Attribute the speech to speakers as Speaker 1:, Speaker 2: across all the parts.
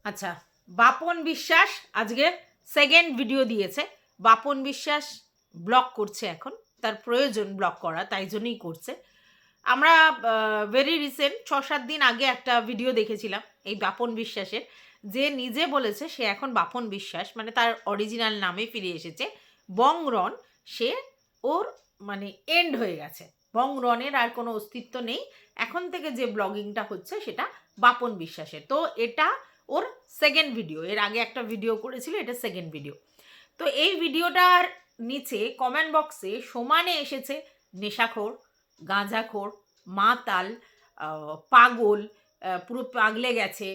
Speaker 1: আচ্ছা, বাপন বিশ্বাস আজকে সেকেন্ড ভিডিও দিয়েছে। বাপন বিশ্বাস ব্লগ করছে এখন, তার প্রয়োজন ব্লগ করা, তাই জন্যই করছে। আমরা ভেরি রিসেন্ট 6-7 দিন আগে একটা ভিডিও দেখেছিলাম এই বাপন বিশ্বাসের, যে নিজে বলেছে সে এখন বাপন বিশ্বাস, মানে তার অরিজিনাল নামে ফিরে এসেছে। বংরন, সে ওর মানে এন্ড হয়ে গেছে, বংরনের আর কোনো অস্তিত্ব নেই। এখন থেকে যে ব্লগিংটা হচ্ছে সেটা বাপন বিশ্বাসের। তো এটা ওর সেকেন্ড ভিডিও, এর আগে একটা ভিডিও করেছিল, এটা সেকেন্ড ভিডিও। তো এই ভিডিওটার নিচে কমেন্ট বক্সে সমানে এসেছে নেশাখোর, গাঁজাখোর, মাতাল, পাগল, পুরো পাগলে গেছে,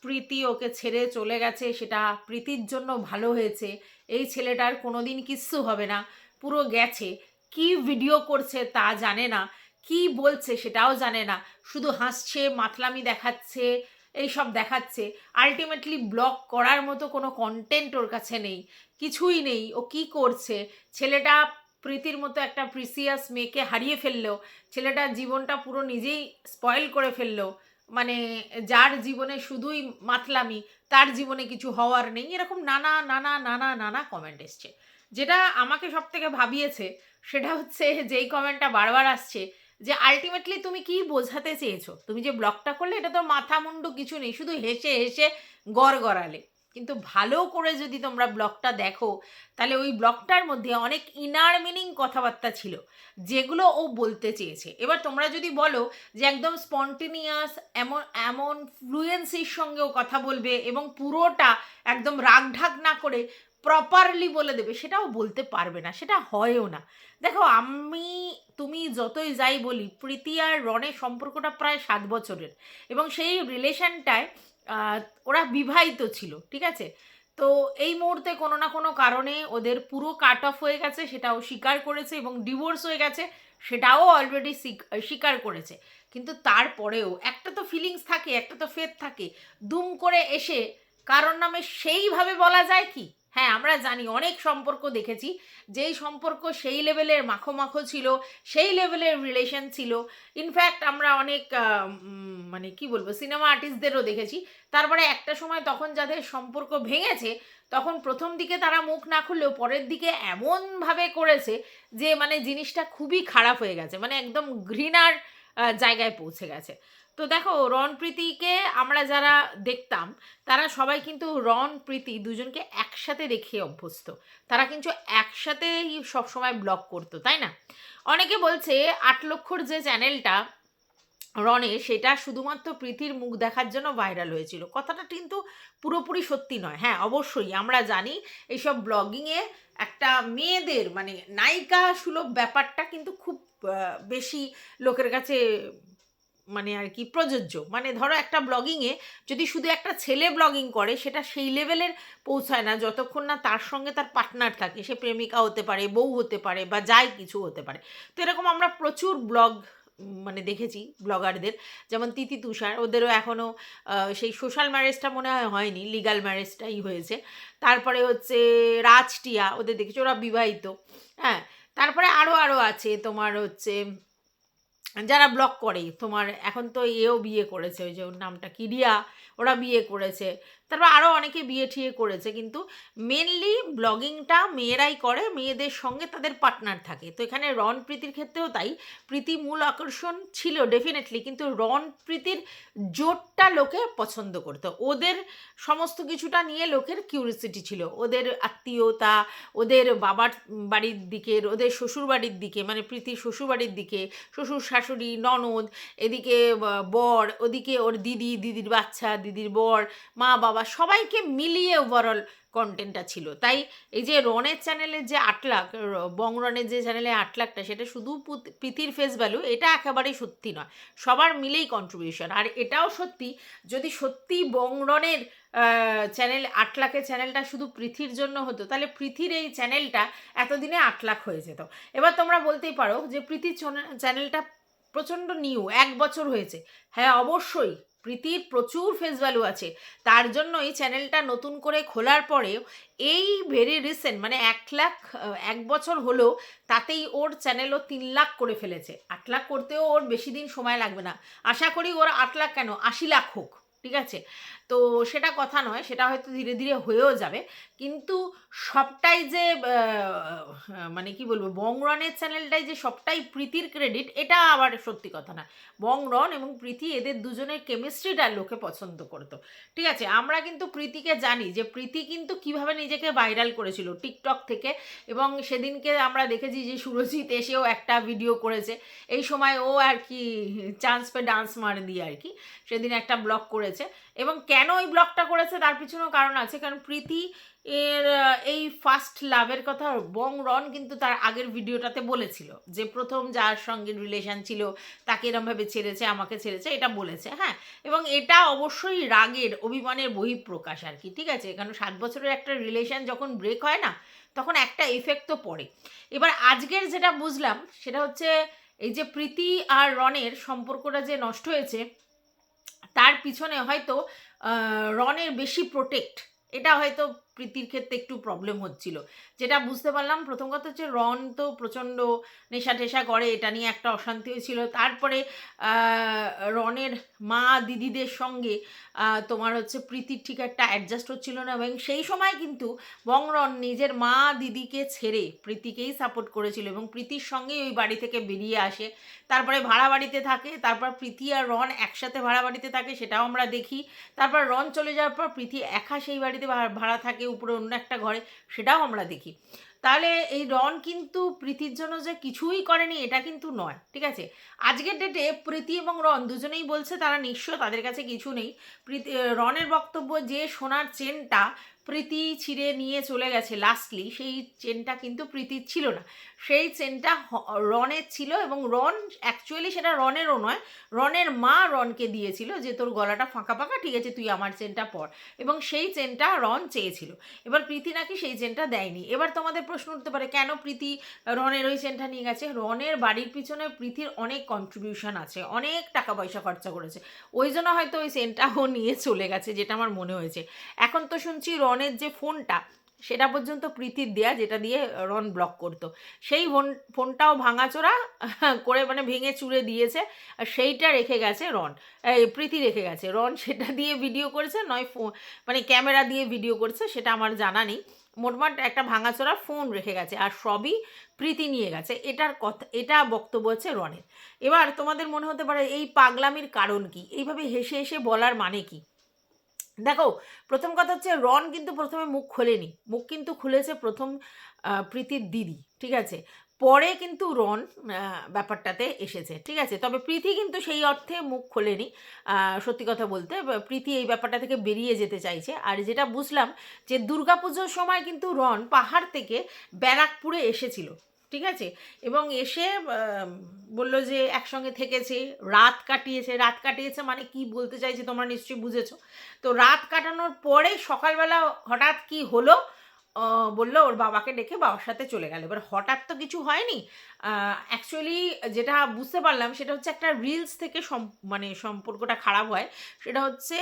Speaker 1: প্রীতি ওকে ছেড়ে চলে গেছে, সেটা প্রীতির জন্য ভালো হয়েছে, এই ছেলেটার কোনোদিন কিচ্ছু হবে না, পুরো গেছে, কি ভিডিও করছে তা জানে না, কি বলছে সেটাও জানে না, শুধু হাসছে, মাতলামি দেখাচ্ছে, এইসব দেখাচ্ছে। আলটিমেটলি ব্লগ করার মতো কোনো কন্টেন্ট ওর কাছে নেই, কিছুই নেই। ও কি করছে? ছেলেটা প্রীতির মতো একটা প্রিসিয়াস মেয়েকে হারিয়ে ফেললো, ছেলেটার জীবনটা পুরো নিজেই স্পয়েল করে ফেললো। মানে যার জীবনে শুধুই মাতলামি, তার জীবনে কিছু হওয়ার নেই, এরকম নানা নানা নানা নানা কমেন্ট এসছে। যেটা আমাকে সব থেকে ভাবিয়েছে সেটা হচ্ছে, যেই কমেন্টটা বারবার আসছে, যে আলটিমেটলি তুমি কি বোঝাতে চেয়েছো? তুমি যে ব্লগটা করলে এটা তো মাথা মুন্ডু কিছু নেই, শুধু হেসে হেসে গড়ালে। কিন্তু ভালো করে যদি তোমরা ব্লগটা দেখো, তাহলে ওই ব্লগটার মধ্যে অনেক ইনার মিনিং কথাবার্তা ছিল, যেগুলো ও বলতে চেয়েছে। এবার তোমরা যদি বলো যে একদম স্পন্টেনিয়াস, এমন এমন ফ্লুয়েন্সির সঙ্গেও কথা বলবে এবং পুরোটা একদম রাগঢাক না করে প্রপারলি বলে দেবে, সেটাও বলতে পারবে না, সেটা হয়ও না। দেখো, তুমি যতই যাই বলি, প্রীতি আর রনের সম্পর্কটা প্রায় 7 বছরের, এবং সেই রিলেশনটায় ওরা বিবাহিত ছিল, ঠিক আছে? তো এই মুহূর্তে কোনো না কোনো কারণে ওদের পুরো কাট অফ হয়ে গেছে, সেটাও স্বীকার করেছে, এবং ডিভোর্স হয়ে গেছে, সেটাও অলরেডি স্বীকার করেছে। কিন্তু তারপরেও একটা তো ফিলিংস থাকে, একটা তো ফেথ থাকে। দুম করে এসে কারোর নামে সেইভাবে বলা যায় কি? হ্যাঁ, আমরা জানি, অনেক সম্পর্ক দেখেছি, যেই সম্পর্ক সেই লেভেলের মাখো মাখো ছিল, সেই লেভেলের রিলেশন ছিল। ইনফ্যাক্ট আমরা অনেক মানে কি বলবো, সিনেমা আর্টিস্টদেরও দেখেছি। তারপরে একটা সময় তখন যাদের সম্পর্ক ভেঙেছে, তখন প্রথম দিকে তারা মুখ না খুললেও পরের দিকে এমনভাবে করেছে যে মানে জিনিসটা খুবই খারাপ হয়ে গেছে, মানে একদম ঘৃণার জায়গায় পৌঁছে গেছে। তো দেখো, রন প্রীতিকে আমরা যারা দেখতাম, তারা সবাই কিন্তু রন প্রীতি দুজনকে একসাথে দেখে অভ্যস্ত। তারা কিন্তু একসাথেই সবসময় ব্লগ করতো, তাই না? অনেকে বলছে 8 লক্ষর যে চ্যানেলটা রনের, সেটা শুধুমাত্র প্রীতির মুখ দেখার জন্য ভাইরাল হয়েছিল। কথাটা কিন্তু পুরোপুরি সত্যি নয়। হ্যাঁ, অবশ্যই আমরা জানি এইসব ব্লগিংয়ে একটা মেয়েদের মানে নায়িকা সুলভ ব্যাপারটা কিন্তু খুব বেশি লোকের কাছে মানে আর কি প্রযোজ্য। মানে ধরো, একটা ব্লগিংয়ে যদি শুধু একটা ছেলে ব্লগিং করে, সেটা সেই লেভেলের পৌঁছায় না যতক্ষণ না তার সঙ্গে তার পার্টনার থাকে। সে প্রেমিকা হতে পারে, বউ হতে পারে, বা যাই কিছু হতে পারে। তো এরকম আমরা প্রচুর ব্লগ মানে দেখেছি ব্লগারদের, যেমন তিথি তুষার, ওদেরও এখনও সেই সোশ্যাল ম্যারেজটা মনে হয় হয়নি, লিগাল ম্যারেজটাই হয়েছে। তারপরে হচ্ছে রাজটিয়া, ওদের দেখেছি, ওরা বিবাহিত। হ্যাঁ, তারপরে আরও আরও আছে তোমার হচ্ছে যারা ব্লগ করে, তোমার এখন তো এও বিয়ে করেছে, ওই যে ওর নামটা কি, রিয়া, ওরা বিয়ে করেছে। তারপর আরও অনেকে বিয়ে ঠিয়ে করেছে, কিন্তু মেনলি ব্লগিংটা মেয়েরাই করে, মেয়েদের সঙ্গে তাদের পার্টনার থাকে। তো এখানে রন প্রীতির ক্ষেত্রেও তাই। প্রীতি মূল আকর্ষণ ছিল ডেফিনেটলি, কিন্তু রন প্রীতির জোটটা লোকে পছন্দ করতো, ওদের সমস্ত কিছুটা নিয়ে লোকের কিউরিসিটি ছিল, ওদের আত্মীয়তা, ওদের বাবার বাড়ির দিকের, ওদের শ্বশুর বাড়ির দিকে, মানে প্রীতির শ্বশুর বাড়ির দিকে শ্বশুর শাশুড়ি ননদ, এদিকে বর, ওদিকে ওর দিদি, দিদির বাচ্চা, দিদির বর, মা বাবা, সবাইকে মিলিয়ে ওভারঅল কন্টেন্টটা ছিল। তাই এই যে রনের চ্যানেলের যে 8 লাখ, বংরনের যে চ্যানেলে 8 লাখটা, সেটা শুধু প্রীতির ফেস ভ্যালু, এটা একেবারেই সত্যি নয়, সবার মিলেই কন্ট্রিবিউশন। আর এটাও সত্যি, যদি সত্যি বংরনের চ্যানেল 8 লাখের চ্যানেলটা শুধু পৃথির জন্য হতো, তাহলে পৃথির এই চ্যানেলটা এতদিনে 8 লাখ হয়ে যেত। এবার তোমরা বলতেই পারো যে প্রীতির চ্যানেলটা প্রচণ্ড নিউ, 1 বছর হয়েছে। হ্যাঁ, অবশ্যই প্রীতির প্রচুর ফেস ভ্যালু আছে, তার জন্য এই চ্যানেলটা নতুন করে খোলার পরে এই ভেরি রিসেন্ট, মানে 1 লাখ 1 বছর হলো, তাতেই ওর চ্যানেলও 3 লাখ করে ফেলেছে। 8 লাখ করতেও ওর বেশি দিন সময় লাগবে না, আশা করি ওর 8 লাখ কেন, 80 লাখ হোক, ঠিক আছে? তো সেটা কথা নয়, সেটা হয়তো ধীরে ধীরে হয়েও যাবে, কিন্তু সবটাই যে মানে কি বলবো, বংরনের চ্যানেলটাই যে সবটাই প্রীতির ক্রেডিট, এটা আবার সত্যি কথা না। বংরন এবং প্রীতি এদের দুজনের কেমিস্ট্রিটা লোকে পছন্দ করতো। ঠিক আছে, আমরা কিন্তু প্রীতিকে জানি যে প্রীতি কিন্তু কিভাবে নিজেকে ভাইরাল করেছিল টিকটক থেকে, এবং সেদিনকে আমরা দেখেছি যে সুরজিৎ এসেও একটা ভিডিও করেছে, এই সময় ও আর কি চান্স পে ডান্স মার দিয়ে আর কি সেদিন একটা ব্লগ করেছে। এবং কেন ওই ব্লগটা করেছে তার পিছনেও কারণ আছে, কারণ প্রীতি এর এই ফার্স্ট লাভের কথা বংরন কিন্তু তার আগের ভিডিওটাতে বলেছিল, যে প্রথম যার সঙ্গে রিলেশন ছিল তাকে এরমভাবে ছেড়েছে, আমাকে ছেড়েছে, এটা বলেছে। হ্যাঁ, এবং এটা অবশ্যই রাগের অভিমানের বহিঃপ্রকাশ আর কি। ঠিক আছে, কারণ 7 বছরের একটা রিলেশন যখন ব্রেক হয় না, তখন একটা এফেক্ট তো পড়ে। এবার আজকের যেটা বুঝলাম সেটা হচ্ছে এই যে প্রীতি আর রনের সম্পর্কটা যে নষ্ট হয়েছে, তার পিছনে হয়তো রনের বেশি প্রোটেক্ট, এটা হয়তো প্রীতির ক্ষেত্রে একটু প্রবলেম হচ্ছিল, যেটা বুঝতে পারলাম। প্রথম কথা হচ্ছে রন তো প্রচণ্ড নেশা টেশা করে, এটা নিয়ে একটা অশান্তি হয়েছিল। তারপরে রনের মা দিদিদের সঙ্গে তোমার হচ্ছে প্রীতির ঠিক একটা অ্যাডজাস্ট হচ্ছিল না, এবং সেই সময় কিন্তু বংরন নিজের মা দিদিকে ছেড়ে প্রীতিকেই সাপোর্ট করেছিল, এবং প্রীতির সঙ্গেই ওই বাড়ি থেকে বেরিয়ে আসে। তারপরে ভাড়া বাড়িতে থাকে, তারপর প্রীতি আর রন একসাথে ভাড়া বাড়িতে থাকে, সেটাও আমরা দেখি। তারপর রন চলে যাওয়ার পর প্রীতি একা সেই বাড়িতে ভাড়া থাকে উপরে অন্য একটা ঘরে, সেটাও আমরা দেখি। তাহলে এই রন কিন্তু প্রীতির জন্য যে কিছুই করেনি এটা কিন্তু নয়। ঠিক আছে, আজকের ডেটে প্রীতি এবং রন দুজনেই বলছে তারা নিঃস্ব, তাদের কাছে কিছু নেই। রনের বক্তব্য যে সোনার চেনটা প্রীতি ছিঁড়ে নিয়ে চলে গেছে লাস্টলি, সেই চেনটা কিন্তু প্রীতির ছিল না, সেই চেনটা রনের ছিল, এবং রন অ্যাকচুয়ালি সেটা রনেরও নয়, রনের মা রনকে দিয়েছিল যে তোর গলাটা ফাঁকা ফাঁকা, ঠিক আছে তুই আমার চেনটা পর, এবং সেই চেনটা রন চেয়েছিল। এবার প্রীতি নাকি সেই চেনটা দেয়নি। এবার তোমাদের প্রশ্ন উঠতে পারে কেন প্রীতি রনের ওই চেনটা নিয়ে গেছে। রনের বাড়ির পিছনে প্রীতির অনেক কন্ট্রিবিউশন আছে, অনেক টাকা পয়সা খরচা করেছে, ওই জন্য হয়তো ওই চেনটাও নিয়ে চলে গেছে, যেটা আমার মনে হয়েছে। এখন তো শুনছি রনের যে ফোনটা সেটা পর্যন্ত প্রীতির দেয়া, যেটা দিয়ে রন ব্লক করতো, সেই ফোনটাও ভাঙাচোরা করে মানে ভেঙে চুরে দিয়েছে, আর সেইটা রেখে গেছে রন, প্রীতি রেখে গেছে। রন সেটা দিয়ে ভিডিও করেছে, নয় মানে ক্যামেরা দিয়ে ভিডিও করছে, সেটা আমার জানা নেই। মোটমাট একটা ভাঙাচোরা ফোন রেখে গেছে, আর সবই প্রীতি নিয়ে গেছে, এটার কথা, এটা বক্তব্য হচ্ছে রনের। এবার তোমাদের মনে হতে পারে এই পাগলামির কারণ কি, এইভাবে হেসে হেসে বলার মানে কি। দেখো, প্রথম কথা হচ্ছে রন কিন্তু প্রথমে মুখ খোলেনি, মুখ কিন্তু খুলেছে প্রথম প্রীতির দিদি। ঠিক আছে, পরে কিন্তু রন ব্যাপারটাতে এসেছে। ঠিক আছে, তবে প্রীতি কিন্তু সেই অর্থে মুখ খোলেনি, সত্যি কথা বলতে প্রীতি এই ব্যাপারটা থেকে বেরিয়ে যেতে চাইছে। আর যেটা বুঝলাম যে দুর্গাপুজোর সময় কিন্তু রন পাহাড় থেকে ব্যারাকপুরে এসেছিল। ঠিক আছে, এবং এসে বলল যে একসঙ্গে থেকেছে, রাত কাটিয়েছে মানে কি বলতে চাইছে তোমরা নিশ্চয়ই বুঝেছো। তো রাত কাটানোর পরে সকালবেলা হঠাৎ কি হলো, বললো ওর বাবাকে ডেকে বাবার সাথে চলে গেল। এবার হঠাৎ তো কিছু হয়নি, অ্যাকচুয়ালি যেটা বুঝতে পারলাম সেটা হচ্ছে একটা রিলস থেকে মানে সম্পর্কটা খারাপ হয়। সেটা হচ্ছে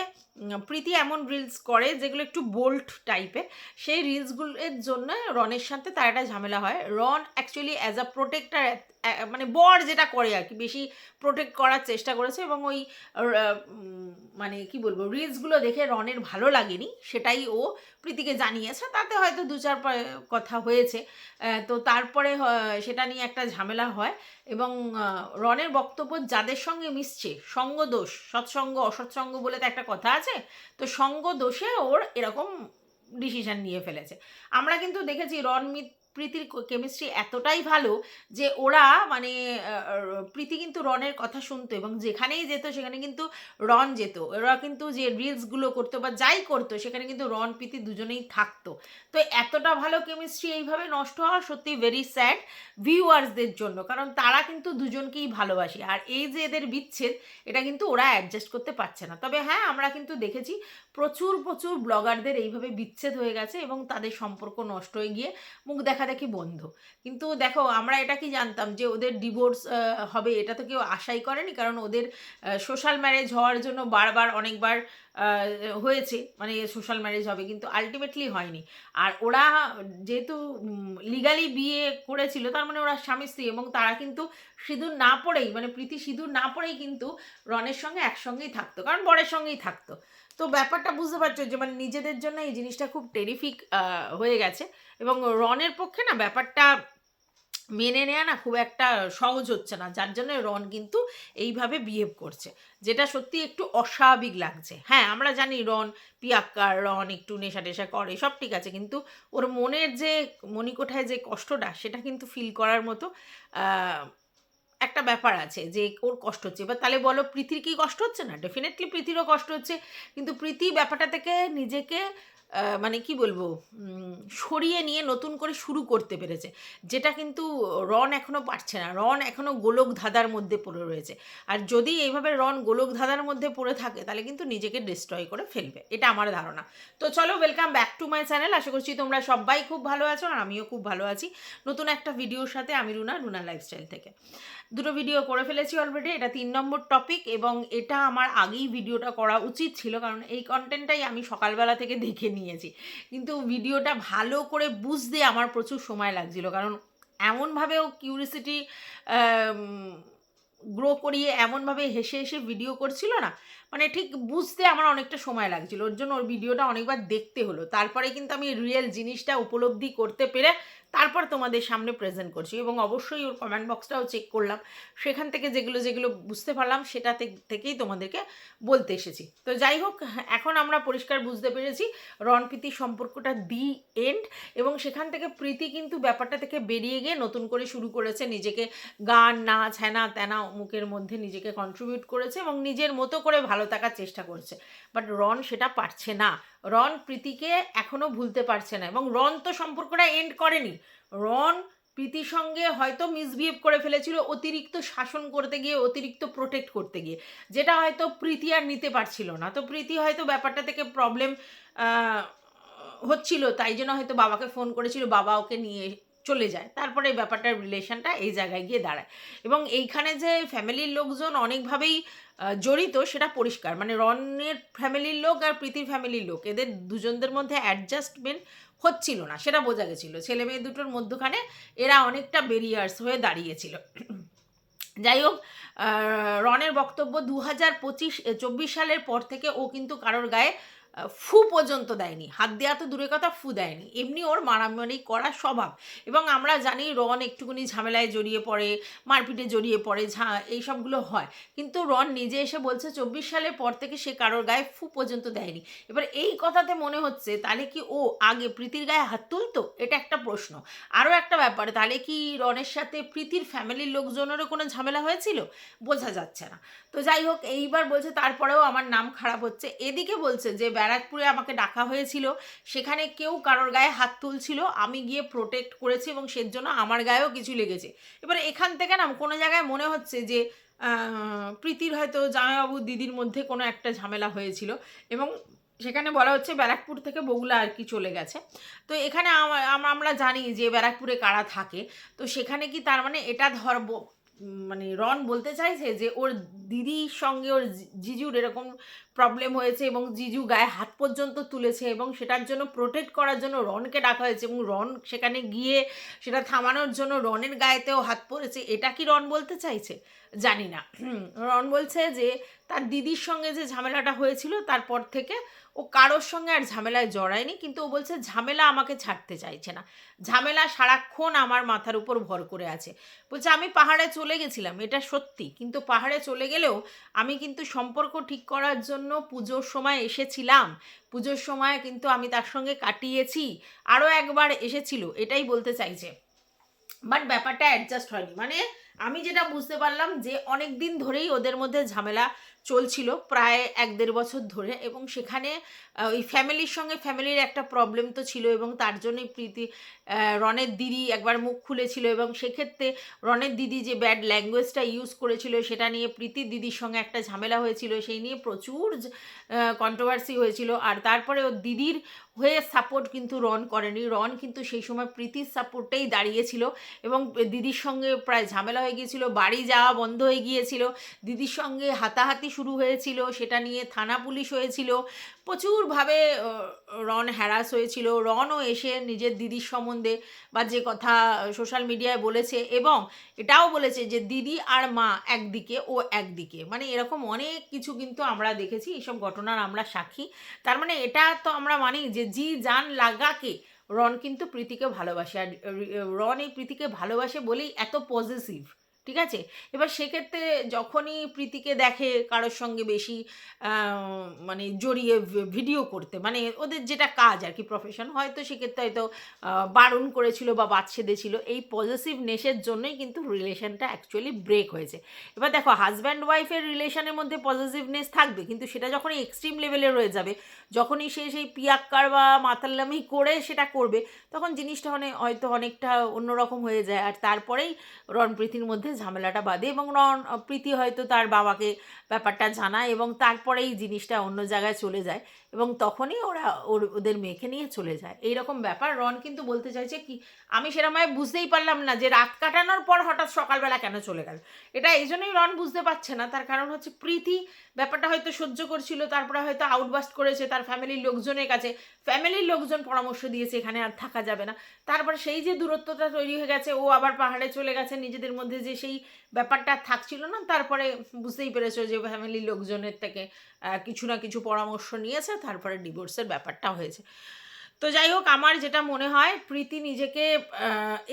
Speaker 1: প্রীতি এমন রিলস করে যেগুলো একটু বোল্ড টাইপের, সেই রিলসগুলোর জন্য রনের সাথে তার একটা ঝামেলা হয়। রন অ্যাকচুয়ালি অ্যাজ আ প্রোটেক্টার, মানে বর যেটা করে আর কি, বেশি প্রোটেক্ট করার চেষ্টা করেছে, এবং ওই মানে কি বলবো রিলসগুলো দেখে রনের ভালো লাগেনি, সেটাই ও প্রীতিকে জানিয়েছে, তাতে হয়তো দু চার কথা হয়েছে। তো তারপরে সেটা নিয়ে একটা ঝামেলা হয়, এবং রনের বক্তব্য যাদের সঙ্গে মিশছে সঙ্গ দোষ, সৎসঙ্গ অসৎসঙ্গ বলে তো একটা কথা আছে, তো সঙ্গ দোষে ওর এরকম ডিসিশন নিয়ে ফেলেছে। আমরা কিন্তু দেখেছি প্রীতির কেমিস্ট্রি এতটাই ভালো যে ওরা মানে প্রীতি কিন্তু রনের কথা শুনতো, এবং যেখানেই যেত সেখানে কিন্তু রন যেত, ওরা কিন্তু যে রিলসগুলো করতো বা যাই করতো সেখানে কিন্তু রন প্রীতি দুজনেই থাকতো। তো এতটা ভালো কেমিস্ট্রি এইভাবে নষ্ট হওয়া সত্যি ভেরি স্যাড ভিউয়ার্সদের জন্য, কারণ তারা কিন্তু দুজনকেই ভালোবাসে, আর এই যে এদের বিচ্ছেদ এটা কিন্তু ওরা অ্যাডজাস্ট করতে পারছে না। তবে হ্যাঁ, আমরা কিন্তু দেখেছি প্রচুর প্রচুর ব্লগারদের এইভাবে বিচ্ছেদ হয়ে গেছে, এবং তাদের সম্পর্ক নষ্ট হয়ে গিয়ে মুখ দেখাদেখি বন্ধ। কিন্তু দেখো, আমরা এটা কি জানতাম যে ওদের ডিভোর্স হবে, এটা তো কেউ আশাই করেনি, কারণ ওদের সোশ্যাল ম্যারেজ হওয়ার জন্য বারবার অনেকবার হয়েছে, মানে সোশ্যাল ম্যারেজ হবে, কিন্তু আলটিমেটলি হয়নি। আর ওরা যেহেতু লিগালি বিয়ে করেছিল, তার মানে ওরা স্বামী স্ত্রী, এবং তারা কিন্তু সিঁদুর না পড়েই, মানে প্রীতি সিঁদুর না পড়েই কিন্তু রনের সঙ্গে একসঙ্গেই থাকতো, কারণ বরের সঙ্গেই থাকতো। তো ব্যাপারটা বুঝতে পারছো যে মানে নিজেদের জন্য এই জিনিসটা খুব টেরিফিক হয়ে গেছে, এবং রনের পক্ষে না ব্যাপারটা মেনে নেওয়া না খুব একটা সহজ হচ্ছে না, যার জন্য রন কিন্তু এইভাবে বিহেভ করছে, যেটা সত্যি একটু অস্বাভাবিক লাগছে। হ্যাঁ, আমরা জানি রন পিয়াক্কার, রন একটু নেশা টেশা করে, সব ঠিক আছে, কিন্তু ওর মনের যে মণিকোঠায় যে কষ্টটা, সেটা কিন্তু ফিল করার মতো একটা ব্যাপার আছে যে ওর কষ্ট হচ্ছে। এবার তাহলে বলো প্রীতির কি কষ্ট হচ্ছে না? ডেফিনেটলি প্রীতিরও কষ্ট হচ্ছে, কিন্তু প্রীতি ব্যাপারটা থেকে নিজেকে মানে কি বলবো, সরিয়ে নিয়ে নতুন করে শুরু করতে পেরেছে, যেটা কিন্তু রন এখনও পারছে না। রন এখনও গোলক ধাঁধার মধ্যে পড়ে রয়েছে, আর যদি এইভাবে রন গোলক ধাঁধার মধ্যে পড়ে থাকে তাহলে কিন্তু নিজেকে ডিস্ট্রয় করে ফেলবে, এটা আমার ধারণা। তো চলো, welcome back to my channel. আশা করছি তোমরা সবাই খুব ভালো আছো, আর আমিও খুব ভালো আছি। নতুন একটা ভিডিওর সাথে আমি রুনা লাইফস্টাইল থেকে। দুটো ভিডিও করে ফেলেছি অলরেডি, এটা 3 নম্বর টপিক, এবং এটা আমার আগেই ভিডিওটা করা উচিত ছিল, কারণ এই কন্টেন্টটাই আমি সকালবেলা থেকে দেখে নিয়েছি, কিন্তু ভিডিওটা ভালো করে বুঝতে আমার প্রচুর সময় লাগছিল, কারণ এমনভাবেও কিউরিসিটি গ্রো করিয়ে এমনভাবে হেসে হেসে ভিডিও করছিল না, মানে ঠিক বুঝতে আমার অনেকটা সময় লাগছিল। ওর জন্য ওর ভিডিওটা অনেকবার দেখতে হলো, তারপরে কিন্তু আমি রিয়েল জিনিসটা উপলব্ধি করতে পেরে তারপর তোমাদের সামনে প্রেজেন্ট করছি, এবং অবশ্যই ওর কমেন্ট বক্সটাও চেক করলাম, সেখান থেকে যেগুলো বুঝতে পারলাম সেটা থেকেই তোমাদেরকে বলতে এসেছি। তো যাই হোক, এখন আমরা পরিষ্কার বুঝতে পেরেছি রন প্রীতি সম্পর্কটা দি এন্ড, এবং সেখান থেকে প্রীতি কিন্তু ব্যাপারটা থেকে বেরিয়ে গিয়ে নতুন করে শুরু করেছে, নিজেকে গান নাচ হ্যানা ত্যানা অমুকের মধ্যে নিজেকে কন্ট্রিবিউট করেছে এবং নিজের মতো করে ভালো থাকার চেষ্টা করছে। বাট রন সেটা পারছে না, রন প্রীতিকে এখনও ভুলতে পারছে না, এবং রন তো সম্পর্কটা এন্ড করেনি। রন প্রীতির সঙ্গে হয়তো মিসবিহেভ করে ফেলেছিল, অতিরিক্ত শাসন করতে গিয়ে, অতিরিক্ত প্রোটেক্ট করতে গিয়ে, যেটা হয়তো প্রীতি আর নিতে পারছিল না। তো প্রীতি হয়তো ব্যাপারটা থেকে প্রবলেম হচ্ছিল, তাই জন্য হয়তো বাবাকে ফোন করেছিল, বাবা ওকে নিয়ে চলে যায়, তারপরে এই ব্যাপারটার রিলেশনটা এই জায়গায় গিয়ে দাঁড়ায়। এবং এইখানে যে ফ্যামিলির লোকজন অনেকভাবেই জড়িত সেটা পরিষ্কার, মানে রনের ফ্যামিলির লোক আর প্রীতির ফ্যামিলির লোক, এদের দুজনদের মধ্যে অ্যাডজাস্টমেন্ট হচ্ছিল না, সেটা বোঝা গেছিলো। ছেলে মেয়ে দুটোর মধ্যখানে এরা অনেকটা ব্যারিয়ার্স হয়ে দাঁড়িয়েছিল। যাই হোক, রনের বক্তব্য 2024 সালের পর থেকে ও কিন্তু কারোর গায়ে ফু পর্যন্ত দেয়নি, হাত দেওয়া তো দূরের কথা, ফু দেয়নি। এমনি ওর মারামারি করার স্বভাব, এবং আমরা জানি রন একটুখানি ঝামেলায় জড়িয়ে পড়ে, মারপিটে জড়িয়ে পড়ে, এই সবগুলো হয়, কিন্তু রন নিজে এসে বলছে 24 সালের পর থেকে সে কারোর গায়ে ফু পর্যন্ত দেয়নি। এবার এই কথাতে মনে হচ্ছে তাহলে কি ও আগে প্রীতির গায়ে হাত তুলতো, এটা একটা প্রশ্ন। আরও একটা ব্যাপার, তাহলে কি রনের সাথে প্রীতির ফ্যামিলির লোকজনেরও কোনো ঝামেলা হয়েছিল, বোঝা যাচ্ছে না। তো যাই হোক, এইবার বলছে তারপরেও আমার নাম খারাপ হচ্ছে। এদিকে বলছে যে ব্যারাকপুরে আমাকে ডাকা হয়েছিল, সেখানে কেউ কারোর গায়ে হাত তুলছিল, আমি গিয়ে প্রোটেক্ট করেছি, এবং সেজন্য আমার গায়েও কিছু লেগেছে। এবার এখান থেকে না কোনো জায়গায় মনে হচ্ছে যে প্রীতির হয়তো জামাইবাবু দিদির মধ্যে কোনো একটা ঝামেলা হয়েছিল, এবং সেখানে বলা হচ্ছে ব্যারাকপুর থেকে বগুলা আর কি চলে গেছে। তো এখানে আমরা জানি যে ব্যারাকপুরে কারা থাকে, তো সেখানে কি তার মানে এটা ধরবো, মানে রন বলতে চাইছে যে ওর দিদির সঙ্গে ওর জিজুর এরকম প্রবলেম হয়েছে, এবং জিজু গায়ে হাত পর্যন্ত তুলেছে, এবং সেটার জন্য প্রোটেক্ট করার জন্য রনকে ডাকা হয়েছে, এবং রন সেখানে গিয়ে সেটা থামানোর জন্য রনের গায়েতেও হাত পড়েছে। এটা কি রন বলতে চাইছে? জানি না। রন বলছে যে তার দিদির সঙ্গে যে ঝামেলাটা হয়েছিল তারপর থেকে ও কারোর সঙ্গে আর ঝামেলায় জড়ায়নি, কিন্তু ও বলছে ঝামেলা আমাকে ছাড়তে চাইছে না, ঝামেলা সারাক্ষণ আমার মাথার উপর ভর করে আছে। বলছে আমি পাহাড়ে চলে গেছিলাম, এটা সত্যি, কিন্তু পাহাড়ে চলে গেলেও আমি কিন্তু সম্পর্ক ঠিক করার জন্য পুজোর সময় এসেছিলাম, পুজোর সময় কিন্তু আমি তার সঙ্গে কাটিয়েছি, আরও একবার এসেছিল, এটাই বলতে চাইছে। বাট ব্যাপারটা অ্যাডজাস্ট হয়নি, মানে আমি যেটা বুঝতে পারলাম যে অনেক দিন ধরেই ওদের মধ্যে ঝামেলা চলছিল, প্রায় 1-1.5 বছর ধরে, এবং সেখানে ওই ফ্যামিলির সঙ্গে ফ্যামিলির একটা প্রবলেম তো ছিল, এবং তার জন্যই প্রীতি রনের দিদি একবার মুখ খুলেছিল, এবং সেক্ষেত্রে রনের দিদি যে ব্যাড ল্যাঙ্গুয়েজটা ইউজ করেছিল সেটা নিয়ে প্রীতির দিদির সঙ্গে একটা ঝামেলা হয়েছিল, সেই নিয়ে প্রচুর কন্ট্রোভার্সি হয়েছিল। আর তারপরে ওর দিদির হয়ে সাপোর্ট কিন্তু রন করেনি, রন কিন্তু সেই সময় প্রীতির সাপোর্টেই দাঁড়িয়েছিল, এবং দিদির সঙ্গে প্রায় ঝামেলা হয়ে গিয়েছিল, বাড়ি যাওয়া বন্ধ হয়ে গিয়েছিল, দিদির সঙ্গে হাতাহাতি শুরু হয়েছিল, সেটা নিয়ে থানা পুলিশ হয়েছিল, প্রচুরভাবে রন হ্যারাস হয়েছিল। রনও এসে নিজের দিদির সম্বন্ধে বা যে কথা সোশ্যাল মিডিয়ায় বলেছে, এবং এটাও বলেছে যে দিদি আর মা একদিকে, ও একদিকে, মানে এরকম অনেক কিছু কিন্তু আমরা দেখেছি, এইসব ঘটনার আমরা সাক্ষী। তার মানে এটা তো আমরা মানি যে জি জান লাগাকে রন কিন্তু প্রীতিকে ভালোবাসে, আর রন এই প্রীতিকে ভালোবাসে বলেই এত পজিটিভ, ঠিক আছে। এবার সেক্ষেত্রে যখনই প্রীতিকে দেখে কারোর সঙ্গে বেশি মানে জড়িয়ে ভিডিও করতে, মানে ওদের যেটা কাজ আর কি, প্রফেশন, হয়তো সেক্ষেত্রে হয়তো বারণ করেছিল বা বাচ্চেদে ছিল, এই পজিটিভনেসের জন্যই কিন্তু রিলেশনটা অ্যাকচুয়ালি ব্রেক হয়েছে। এবার দেখো, হাজব্যান্ড ওয়াইফের রিলেশনের মধ্যে পজিটিভনেস থাকবে, কিন্তু সেটা যখনই এক্সট্রিম লেভেলে রয়ে যাবে, যখনই সে সেই পিয়াক্কার বা মাতাল্লামি করে সেটা করবে, তখন জিনিসটা হয়তো অনেকটা অন্যরকম হয়ে যায়। আর তারপরেই রণ প্রীতির মধ্যে ঝামেলাটা বাঁধে, এবং প্রীতি হয়তো তার বাবাকে ব্যাপারটা জানায়, এবং তারপরেই জিনিসটা অন্য জায়গায় চলে যায়, এবং তখনই ওদের মেয়েকে নিয়ে চলে যায়। এইরকম ব্যাপার। রন কিন্তু বলতে চাইছে কি, আমি সেরকমভাবে বুঝতেই পারলাম না যে রাত কাটানোর পর হঠাৎ সকালবেলা কেন চলে গেল। এটা এই জন্যই রন বুঝতে পারছে না, তার কারণ হচ্ছে প্রীতি ব্যাপারটা হয়তো সহ্য করছিল, তারপরে হয়তো আউটবাস্ট করেছে তার ফ্যামিলির লোকজনের কাছে, ফ্যামিলির লোকজন পরামর্শ দিয়েছে এখানে আর থাকা যাবে না, তারপর সেই যে দূরত্বটা তৈরি হয়ে গেছে, ও আবার পাহাড়ে চলে গেছে, নিজেদের মধ্যে যে সেই ব্যাপারটা থাকছিল না, তারপরে বুঝতেই পেরেছো যে ফ্যামিলির লোকজনের থেকে কিছু না কিছু পরামর্শ নিয়েছে, তারপরে ডিভোর্সের ব্যাপারটা হয়েছে। তো যাই হোক, আমার যেটা মনে হয়, প্রীতি নিজেকে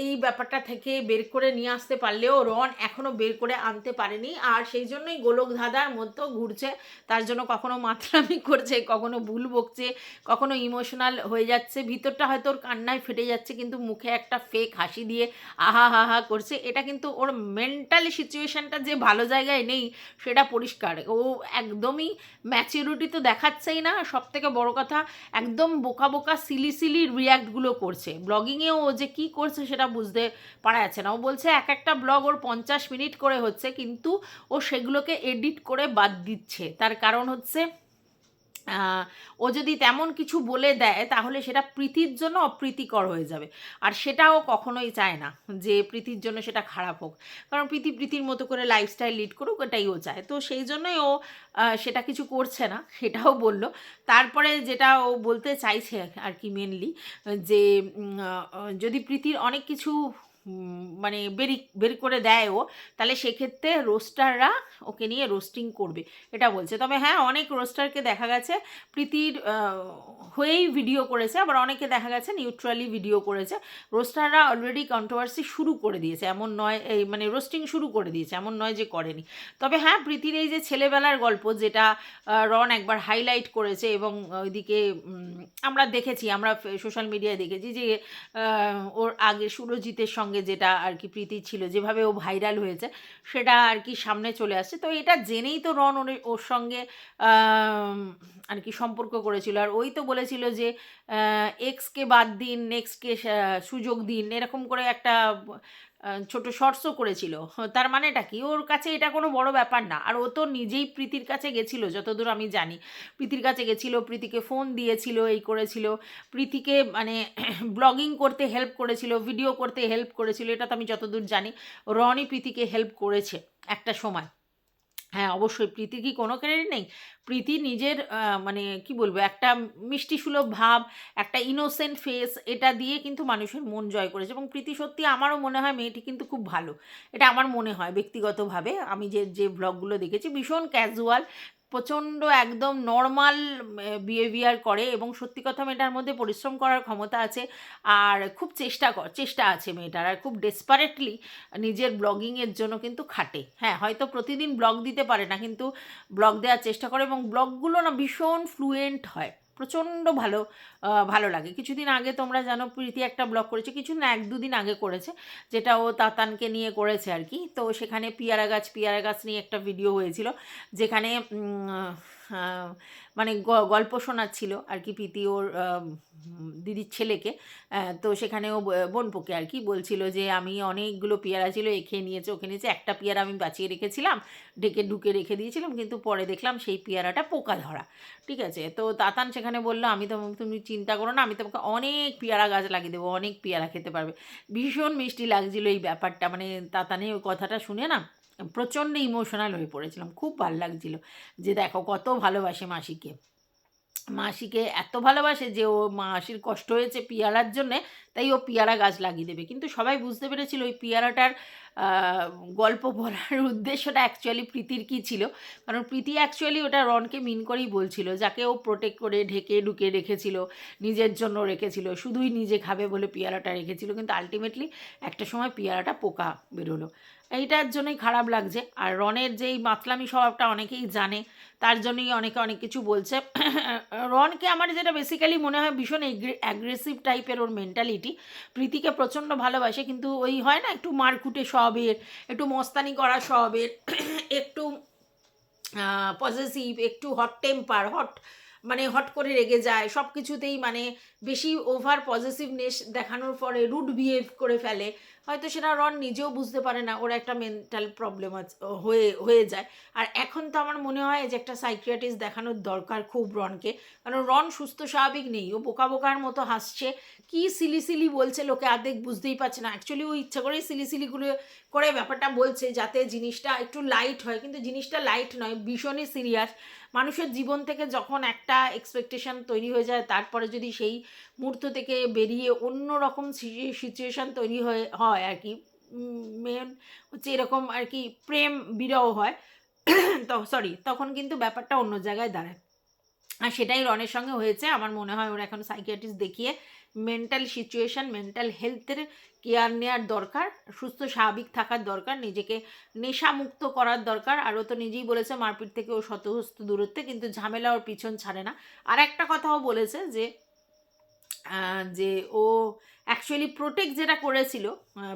Speaker 1: এই ব্যাপারটা থেকে বের করে নিয়ে আসতে পারলেও রন এখনও বের করে আনতে পারেনি, আর সেই জন্যই গোলক ধাঁধার মধ্যেও ঘুরছে। তার জন্য কখনো মাতলামি করছে, কখনো ভুল বকছে, কখনো ইমোশনাল হয়ে যাচ্ছে, ভিতরটা হয়তো ওর কান্নায় ফেটে যাচ্ছে, কিন্তু মুখে একটা ফেক হাসি দিয়ে আহা হা হা করছে। এটা কিন্তু ওর মেন্টাল সিচুয়েশানটা যে ভালো জায়গায় নেই সেটা পরিষ্কার। ও একদমই ম্যাচিউরিটি তো দেখাচ্ছেই না, সবথেকে বড় কথা একদম বোকা বোকা সিলি সিলি রিয়াক্টগুলো করছে। ব্লগিংয়েও ও যে কী করছে সেটা বুঝতে পারা যাচ্ছে না। ও বলছে এক একটা ব্লগ ওর 50 মিনিট করে হচ্ছে, কিন্তু ও সেগুলোকে এডিট করে বাদ দিচ্ছে। তার কারণ হচ্ছে ও যদি তেমন কিছু বলে দেয় তাহলে সেটা প্রীতির জন্য অপ্রীতিকর হয়ে যাবে, আর সেটাও কখনোই চায় না যে প্রীতির জন্য সেটা খারাপ হোক, কারণ প্রীতির মতো করে লাইফস্টাইল লিড করুক, এটাই ও চায়। তো সেই জন্যই ও সেটা কিছু করছে না, সেটাও বলল। তারপরে যেটা ও বলতে চাইছে আর কি মেনলি, যে যদি প্রীতির অনেক কিছু মানে বের করে দেয় ও, তাহলে সেক্ষেত্রে রোস্টাররা ওকে নিয়ে রোস্টিং করবে, এটা বলছে। তবে হ্যাঁ, অনেক রোস্টারকে দেখা গেছে প্রীতির হয়েই ভিডিও করেছে, আবার অনেকে দেখা গেছে নিউট্রালি ভিডিও করেছে। রোস্টাররা অলরেডি কন্ট্রোভার্সি শুরু করে দিয়েছে, এমন নয়, এই মানে রোস্টিং শুরু করে দিয়েছে, এমন নয় যে করেনি। তবে হ্যাঁ, প্রীতির এই যে ছেলেবেলার গল্প, যেটা রন একবার হাইলাইট করেছে, এবং ওইদিকে আমরা দেখেছি, আমরা সোশ্যাল মিডিয়ায় দেখেছি যে ওর আগে সুরজিতের সঙ্গে যেটা আর কি প্রীতি ছিল, যেভাবে ও ভাইরাল হয়েছে, সেটা আর কি সামনে চলে আসছে। তো এটা জেনেই তো রন ওর সঙ্গে আর কি সম্পর্ক করেছিল, আর ওই তো বলেছিল যে এক্সকে বাদ দিন, নেক্সটকে সুযোগ দিন, এরকম করে একটা ছোট শর্টসও করেছিল। তার মানেটা কি, ওর কাছে এটা কোনো বড় ব্যাপার না। আর ও তো নিজেই প্রীতির কাছে গেছিল, যতদূর আমি জানি প্রীতির কাছে গেছিল, প্রীতিকে ফোন দিয়েছিল, এই করেছিল, প্রীতিকে মানে ব্লগিং করতে হেল্প করেছিল, ভিডিও করতে হেল্প করেছিল, এটা তো আমি যতদূর জানি রনই প্রীতিকে হেল্প করেছে একটা সময়। হ্যাঁ, অবশ্যই প্রীতি কি কোনো ক্রেডিট নেই? প্রীতি নিজের মানে কি বলবো, একটা মিষ্টি সুলভ ভাব, একটা ইনোসেন্ট ফেস, এটা দিয়ে কিন্তু মানুষের মন জয় করেছে। এবং প্রীতি সত্যি, আমারও মনে হয় মেয়েটি কিন্তু খুব ভালো, এটা আমার মনে হয় ব্যক্তিগতভাবে। আমি যে ব্লগগুলো দেখেছি, ভীষণ ক্যাজুয়াল, প্রচণ্ড একদম নর্মাল বিহেভিয়ার করে, এবং সত্যি কথা মেয়েটার মধ্যে পরিশ্রম করার ক্ষমতা আছে, আর খুব চেষ্টা আছে মেয়েটার, আর খুব ডেসপারেটলি নিজের ব্লগিংয়ের জন্য কিন্তু খাটে। হ্যাঁ, হয়তো প্রতিদিন ব্লগ দিতে পারে না, কিন্তু ব্লগ দেওয়ার চেষ্টা করে, এবং ব্লগগুলো না ভীষণ ফ্লুয়েন্ট হয়, প্রচণ্ড ভালো লাগে। কিছুদিন আগে তোমরা জানো প্রীতি একটা ব্লগ করেছে, কিছুদিন 1-2 দিন আগে করেছে, যেটা ও তাতানকে নিয়ে করেছে আর কি। তো সেখানে পিয়ারা গাছ নিয়ে একটা ভিডিও হয়েছিল, যেখানে মানে গল্প শোনাচ্ছিল আর কি প্রীতি ওর দিদির ছেলেকে। তো সেখানে ও বোনপোকে আর কি বলছিল যে আমি অনেকগুলো পেয়ারা ছিল, এ খেয়ে নিয়েছে, ওকে নিয়েছে, একটা পেয়ারা আমি বাঁচিয়ে রেখেছিলাম, ঢুকে রেখে দিয়েছিলাম, কিন্তু পরে দেখলাম সেই পেয়ারাটা পোকা ধরা। ঠিক আছে, তো তাতান সেখানে বললো আমি তো, তুমি চিন্তা করো না, আমি তোমাকে অনেক পেয়ারা গাছ লাগিয়ে দেবো, অনেক পেয়ারা খেতে পারবে। ভীষণ মিষ্টি লাগছিলো এই ব্যাপারটা, মানে তাতানের ওই কথাটা শুনে না প্রচণ্ড ইমোশনাল হয়ে পড়েছিলাম, খুব ভালো লাগছিলো যে দেখো কত ভালোবাসে মাসিকে। মাসিকে এত ভালোবাসে যে ও মাসির কষ্ট হয়েছে পেয়ারার জন্যে, তাই ও পেয়ারা গাছ লাগিয়ে দেবে। কিন্তু সবাই বুঝতে পেরেছিল ওই পেয়ারাটার গল্প বলার উদ্দেশ্যটা অ্যাকচুয়ালি প্রীতির কী ছিল, কারণ প্রীতি অ্যাকচুয়ালি ওটা রনকে মিন করেই বলছিল, যাকে ও প্রোটেক্ট করে ঢুকে রেখেছিল, নিজের জন্য রেখেছিল, শুধুই নিজে খাবে বলে পেয়ারাটা রেখেছিল, কিন্তু আলটিমেটলি একটা সময় পেয়ারাটা পোকা বেরোলো। এইটার জন্যই খারাপ লাগছে। আর রনের যেই মাতলামি স্বভাবটা অনেকেই জানে, তার জন্যই অনেকে অনেক কিছু বলছে। রনকে আমার যেটা বেসিক্যালি মনে হয় ভীষণ অ্যাগ্রেসিভ টাইপের ওর মেন্টালিটি। প্রীতিকে প্রচণ্ড ভালোবাসে, কিন্তু ওই হয় না একটু মারকুটে স্বভাবের, একটু মস্তানি করা স্বভাবের, একটু পজেসিভ, একটু হট টেম্পার, মানে হট করে রেগে যায় সব কিছুতেই, মানে বেশি ওভার পজিটিভনেস দেখানোর পরে রুড বিহেভ করে ফেলে। হয়তো সেটা রন নিজেও বুঝতে পারে না, ওর একটা মেন্টাল প্রবলেম হয়ে যায়। আর এখন তো আমার মনে হয় যে একটা সাইকিয়াট্রিস্ট দেখানোর দরকার খুব রনকে, কারণ রন সুস্থ স্বাভাবিক নেই, ও বোকার মতো হাসছে, কি সিলি বলছে, লোকে আর্ধেক বুঝতেই পারছে না। অ্যাকচুয়ালি ও ইচ্ছা করেই সিলিগুলো করে ব্যাপারটা বলছে যাতে জিনিসটা একটু লাইট হয়, কিন্তু জিনিসটা লাইট নয়, ভীষণই সিরিয়াস। মানুষের জীবন থেকে যখন একটা এক্সপেকটেশন তৈরি হয়ে যায়, তারপরে যদি সেই মুহূর্ত থেকে বেরিয়ে অন্য রকম সিচুয়েশান তৈরি হয় আর কি, মেন হচ্ছে এরকম আর কি, প্রেম বিরহ হয়, তো তখন কিন্তু ব্যাপারটা অন্য জায়গায় দাঁড়ায়। আর সেটাই রনের সঙ্গে হয়েছে। আমার মনে হয় ওর এখন সাইকিয়াট্রিস্ট দেখিয়ে মেন্টাল সিচুয়েশান, মেন্টাল হেলথের কেয়ার নেওয়ার দরকার, সুস্থ স্বাভাবিক থাকার দরকার, নিজেকে নেশামুক্ত করার দরকার। আর ও তো নিজেই বলেছে মারপিট থেকে ও শতহস্ত দূরত্বে, কিন্তু ঝামেলা ওর পিছন ছাড়ে না। আর একটা কথাও বলেছে যে ও অ্যাকচুয়ালি প্রোটেক্ট যেটা করেছিল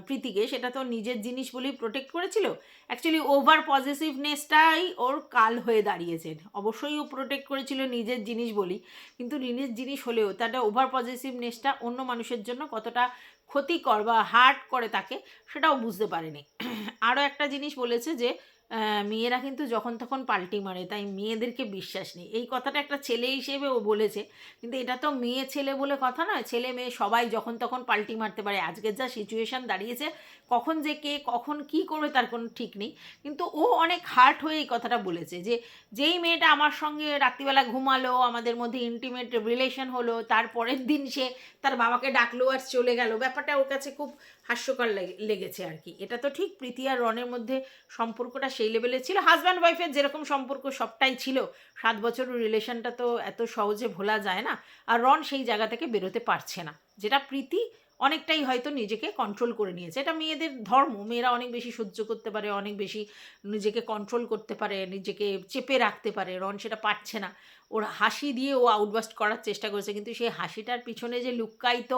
Speaker 1: প্রীতিকে, সেটা তো নিজের জিনিস বলেই প্রোটেক্ট করেছিল, অ্যাকচুয়ালি ওভার পজিটিভনেসটাই ওর কাল হয়ে দাঁড়িয়েছে। অবশ্যই ও প্রোটেক্ট করেছিল নিজের জিনিস বলি, কিন্তু নিজের জিনিস হলেও তাটা ওভার পজিটিভনেসটা অন্য মানুষের জন্য কতটা ক্ষতিকর বা হার্ট করে তাকে, সেটাও বুঝতে পারেনি। আরও একটা জিনিস বলেছে যে মেয়েরা কিন্তু যখন তখন পাল্টি মারে, তাই মেয়েদেরকে বিশ্বাস নেই। এই কথাটা একটা ছেলে হিসেবে ও বলেছে, কিন্তু এটা তো মেয়ে ছেলে বলে কথা নয়, ছেলে মেয়ে সবাই যখন তখন পাল্টি মারতে পারে। আজকের যা সিচুয়েশান দাঁড়িয়েছে, কখন যে কে কখন কি করবে তার কোনো ঠিক নেই। কিন্তু ও অনেক হার্ট হয়ে এই কথাটা বলেছে যে যেই মেয়েটা আমার সঙ্গে রাত্রিবেলা ঘুমালো, আমাদের মধ্যে ইন্টিমেট রিলেশন হলো, তারপরের দিন সে তার বাবাকে ডাকলো আর চলে গেল, ব্যাপারটা ওর কাছে খুব হাস্যকর লেগেছে আর কি। এটা তো ঠিক প্রীতি আর রনের মধ্যে সম্পর্কটা সেই লেভেলে ছিল, হাজব্যান্ড ওয়াইফের যেরকম সম্পর্ক সবটাই ছিল, 7 বছরের রিলেশনটা তো এত সহজে ভোলা যায় না। আর রন সেই জায়গা থেকে বেরোতে পারছে না, যেটা প্রীতি অনেকটাই হয়তো নিজেকে কন্ট্রোল করে নিয়েছে। এটা মেয়েদের ধর্ম, মেয়েরা অনেক বেশি সহ্য করতে পারে, অনেক বেশি নিজেকে কন্ট্রোল করতে পারে, নিজেকে চেপে রাখতে পারে। রন সেটা পারছে না, ওর হাসি দিয়ে ও আউটবাস্ট করার চেষ্টা করেছে, কিন্তু সেই হাসিটার পিছনে যে লুক্কায়িত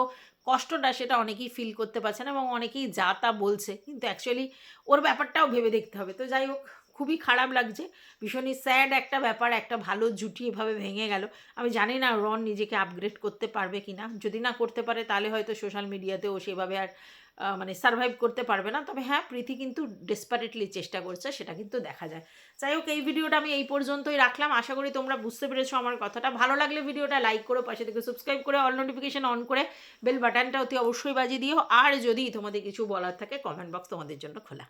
Speaker 1: কষ্টটা, সেটা অনেকেই ফিল করতে পারছে না, এবং অনেকেই যা তা বলছে, কিন্তু অ্যাকচুয়ালি ওর ব্যাপারটাও ভেবে দেখতে হবে। তো যাই হোক, খুবই খারাপ লাগছে, ভীষণই স্যাড একটা ব্যাপার, একটা ভালো জুটি এভাবে ভেঙে গেল। আমি জানি না রন নিজেকে আপগ্রেড করতে পারবে কি না, যদি না করতে পারে তাহলে হয়তো সোশ্যাল মিডিয়াতেও সেভাবে আর মানে সারভাইভ করতে পারবে না। তবে হ্যাঁ, প্রীতি কিন্তু ডেসপারেটলি চেষ্টা করছে, সেটা কিন্তু দেখা যায়। যাই হোক, এই ভিডিওটা আমি এই পর্যন্তই রাখলাম। আশা করি তোমরা বুঝতে পেরেছো আমার কথাটা। ভালো লাগলে ভিডিওটা লাইক করো, পাশে থেকে সাবস্ক্রাইব করে অল নোটিফিকেশন অন করে বেল বাটনটা অতি অবশ্যই বাজিয়ে দিও। আর যদি তোমাদের কিছু বলার থাকে, কমেন্ট বক্স তোমাদের জন্য খোলা।